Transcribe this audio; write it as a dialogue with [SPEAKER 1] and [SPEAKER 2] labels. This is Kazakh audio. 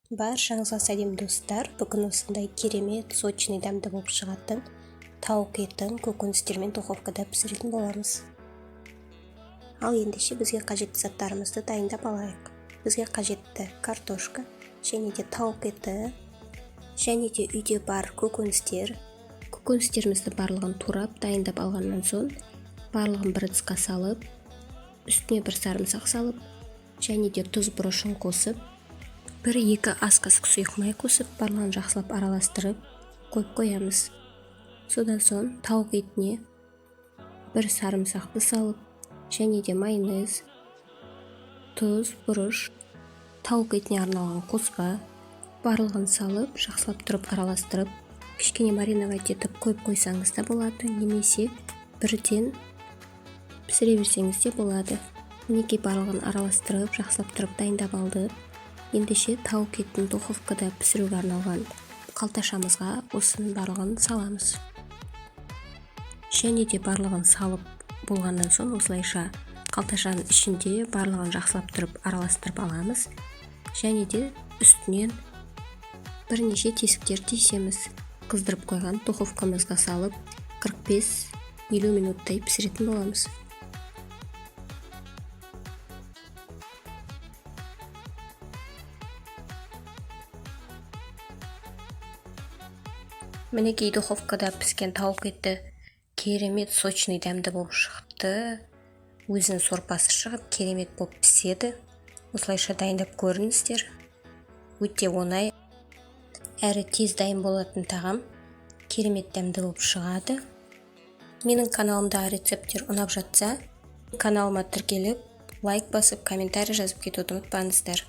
[SPEAKER 1] Баршаңызға сәлем достар. Бүгін осындай керемет, сочный, дәмді болып шығатын тауық етін көкөністермен духовкада пісіретін боламыз. Ал ендеше бізге қажетті заттарымызды дайындап алайық. Бізге қажетті картошка, және де тауық еті, және де үйде бар көкөністер. Көкөністерімізді барлығын турап дайындап алғаннан соң, барлығын бір ыдысқа салып, үстіне бір сарымсақ салып, және де тұз бұрышын қосып, 1-2 ас қасық сұйық май қосып, барлығын жақсылап араластырып қойып қоямыз. Содан соң тауық етіне бір сарымсақты салып, және де майонез, тұз, бұрыш, тауық етіне арналған қоспа, барлығын салып, жақсылап тұрып араластырып, кішкене мариновать етіп қойып қойсаңыз да болады, немесе бірден пісіре берсеңіз де болады. Мінекей барлығын араластырып, жақсылап тұрып дайындап алдық. Ендеше тауық етін духовкада пісіруге арналған қалташамызға осының барлығын саламыз. Және де барлығын салып болғаннан соң, осылайша қалташаның ішінде барлығын жақсылап тұрып араластырып аламыз. Және де үстінен бірнеше тесіктер тесеміз. Қыздырып қойған духовкамызға салып 45-50 минуттай пісіретін боламыз. Мінекей духовкада піскен тауық еті керемет, сочный, дәмді болып шықты. Өзінің сорпасы шығып, керемет болып піседі. Осылайша дайындап көріңіздер. Өте оңай әрі тез дайын болатын тағам. Керемет дәмді болып шығады. Менің каналымдағы рецепттер ұнап жатса, каналыма тіркеліп, лайк басып, комментарий жазып кетуді ұмытпаңыздар.